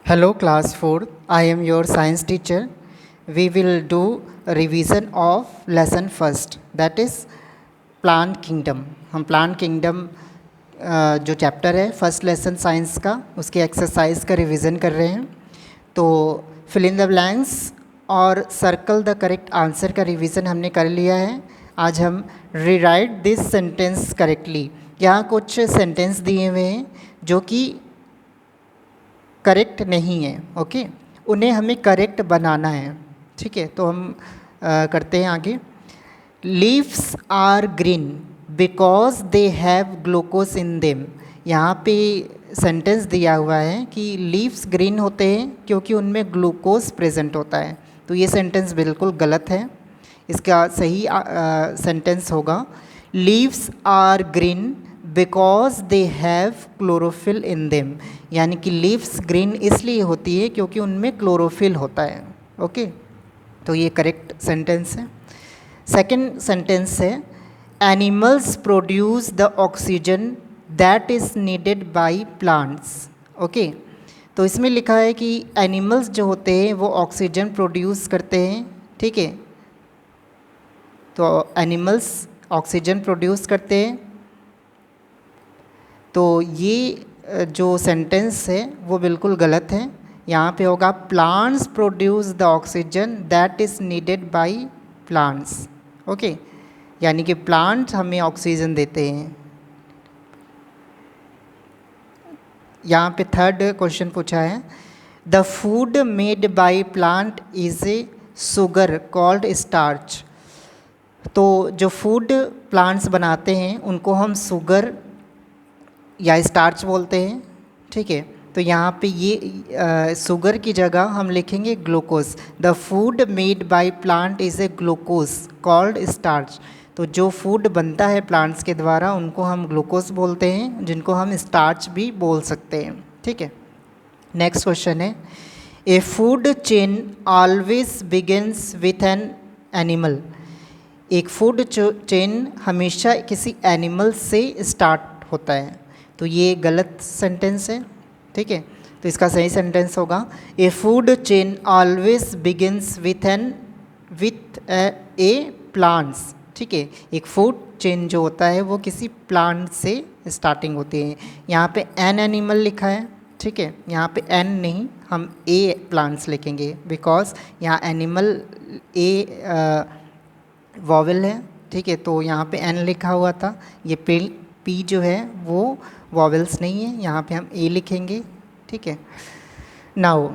Hello class 4, I am your science teacher. We will do a revision of lesson first, that is plant kingdom. हम plant kingdom जो chapter है first lesson science का उसके exercise का revision कर रहे हैं. तो फिल इन द ब्लैंक्स और सर्कल द करेक्ट आंसर का रिवीजन हमने कर लिया है. आज हम रीराइट दिस सेंटेंस करेक्टली. यहाँ कुछ सेंटेंस दिए हुए हैं जो कि करेक्ट नहीं है. ओके, उन्हें हमें करेक्ट बनाना है. ठीक है, तो हम करते हैं आगे. Leaves are green because they have glucose in them. यहाँ पे सेंटेंस दिया हुआ है कि लीव्स ग्रीन होते हैं क्योंकि उनमें ग्लूकोज प्रेजेंट होता है. तो ये सेंटेंस बिल्कुल गलत है. इसका सही सेंटेंस होगा leaves are green because they have chlorophyll in them. यानी कि लीव्स ग्रीन इसलिए होती है क्योंकि उनमें क्लोरोफिल होता है. ओके, तो ये करेक्ट सेंटेंस है. सेकंड सेंटेंस है animals produce the oxygen that is needed by plants. Okay, तो इसमें लिखा है कि एनिमल्स जो होते हैं वो ऑक्सीजन प्रोड्यूस करते हैं. ठीक है, तो एनिमल्स ऑक्सीजन प्रोड्यूस करते हैं. तो ये जो सेंटेंस है वो बिल्कुल गलत है. यहाँ पे होगा plants produce the oxygen that is needed by plants. Okay, यानी कि प्लांट हमें ऑक्सीजन देते हैं. यहाँ पे थर्ड क्वेश्चन पूछा है the food made by plant is a sugar called starch. तो जो फूड प्लांट्स बनाते हैं उनको हम शुगर या स्टार्च बोलते हैं. ठीक है, तो यहाँ पे ये शुगर की जगह हम लिखेंगे glucose. The food made by plant is a glucose called starch. तो जो फूड बनता है प्लांट्स के द्वारा उनको हम ग्लूकोज बोलते हैं, जिनको हम स्टार्च भी बोल सकते हैं. ठीक है, नेक्स्ट क्वेश्चन है ए food chain always begins with an animal. एक फूड चेन हमेशा किसी एनिमल से स्टार्ट होता है. तो ये गलत सेंटेंस है. ठीक है, तो इसका सही सेंटेंस होगा ए food chain always begins with A plants. ठीक है, एक फूड चेन जो होता है वो किसी प्लांट से स्टार्टिंग होती है. यहाँ पे एन एनिमल लिखा है. ठीक है, यहाँ पे एन नहीं, हम ए प्लांट्स लिखेंगे बिकॉज यहाँ एनिमल ए वॉवेल है. ठीक है, तो यहाँ पे एन लिखा हुआ था. ये पी जो है वो वॉवेल्स नहीं है, यहाँ पे हम ए लिखेंगे. ठीक है, now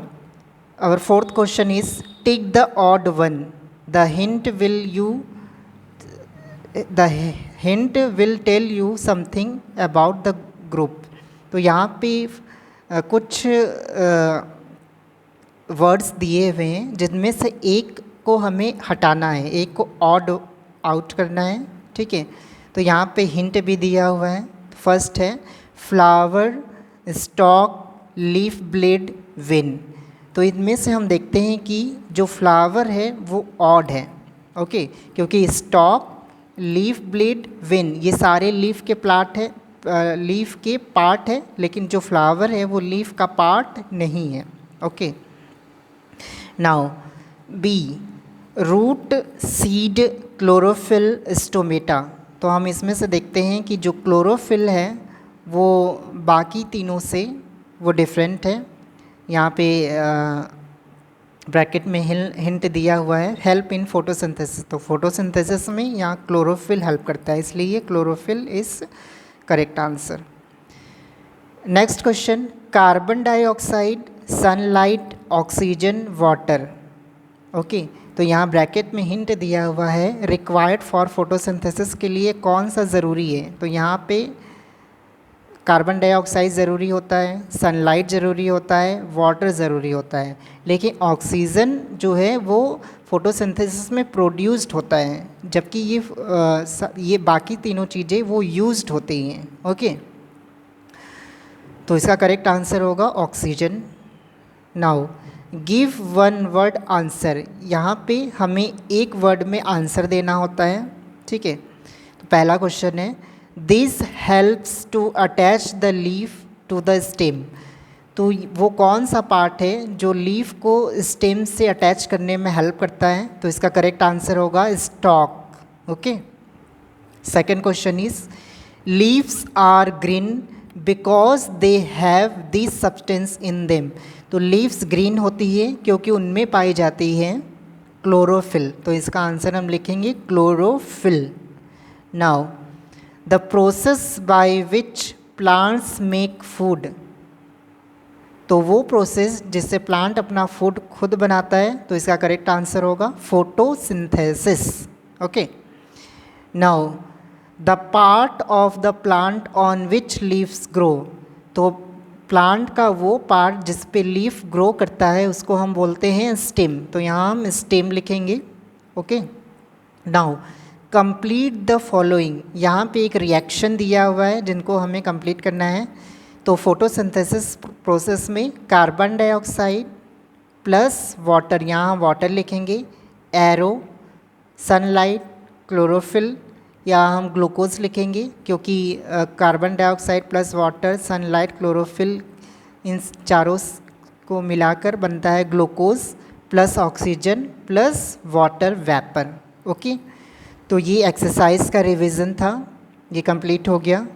our fourth question is take the odd one. The hint will tell you something about the group. तो यहाँ पे कुछ वर्ड्स दिए हुए हैं जिनमें से एक को हमें हटाना है, एक को ऑड आउट करना है. ठीक है, तो यहाँ पे हिंट भी दिया हुआ है. फर्स्ट है flower, stock, leaf blade, win. तो इनमें से हम देखते हैं कि जो फ्लावर है वो ऑड है. ओके, क्योंकि स्टॉक, लीफ ब्लेड, विन ये सारे लीफ के लीफ के पार्ट है, लेकिन जो फ्लावर है वो लीफ का पार्ट नहीं है. Okay, now B root, seed, chlorophyll, stomata. तो हम इसमें से देखते हैं कि जो क्लोरोफिल है वो बाकी तीनों से वो डिफरेंट है. यहाँ पे ब्रैकेट में हिंट दिया हुआ है हेल्प इन फोटोसिंथेसिस. तो फोटोसिंथेसिस में यहाँ क्लोरोफिल हेल्प करता है, इसलिए chlorophyll is correct answer. Next question carbon dioxide, sunlight, oxygen, water. Okay, तो यहाँ ब्रैकेट में हिंट दिया हुआ है रिक्वायर्ड फॉर फोटोसिंथेसिस के लिए कौन सा ज़रूरी है. तो यहाँ पे कार्बन डाइऑक्साइड ज़रूरी होता है, सनलाइट ज़रूरी होता है, वाटर ज़रूरी होता है, लेकिन ऑक्सीजन जो है वो फोटोसिंथेसिस में प्रोड्यूस्ड होता है, जबकि ये बाकी तीनों चीज़ें वो यूज्ड होती हैं. ओके, तो इसका करेक्ट आंसर होगा oxygen. Now give one word answer. यहाँ पे हमें एक वर्ड में आंसर देना होता है. ठीक है, तो पहला क्वेश्चन है this helps to attach the leaf to the stem. तो वो कौन सा पार्ट है जो लीफ को स्टेम से अटैच करने में हेल्प करता है? तो इसका करेक्ट आंसर होगा stalk. Okay, second question is leaves are green because they have this substance in them. तो लीव्स ग्रीन होती है क्योंकि उनमें पाई जाती है क्लोरोफिल। तो इसका आंसर हम लिखेंगे chlorophyll. Now the process by which plants make food. तो वो प्रोसेस जिससे प्लांट अपना फूड खुद बनाता है, तो इसका करेक्ट आंसर होगा photosynthesis. Okay, now the part of the plant on which leaves grow. तो प्लांट का वो पार्ट जिस पे लीफ ग्रो करता है उसको हम बोलते हैं स्टेम। तो यहाँ हम स्टेम लिखेंगे। Okay, now complete the following. यहाँ पे एक रिएक्शन दिया हुआ है जिनको हमें कंप्लीट करना है। तो फोटोसिंथेसिस प्रोसेस में कार्बन डाइऑक्साइड प्लस वाटर, यहाँ वाटर लिखेंगे, एरो, सनलाइट, क्लोरोफिल, या हम ग्लूकोज लिखेंगे क्योंकि carbon dioxide plus water, sunlight, chlorophyll, इन चारों को मिलाकर बनता है glucose plus oxygen plus water vapour. Okay, तो ये एक्सरसाइज का रिवीजन था, ये कंप्लीट हो गया।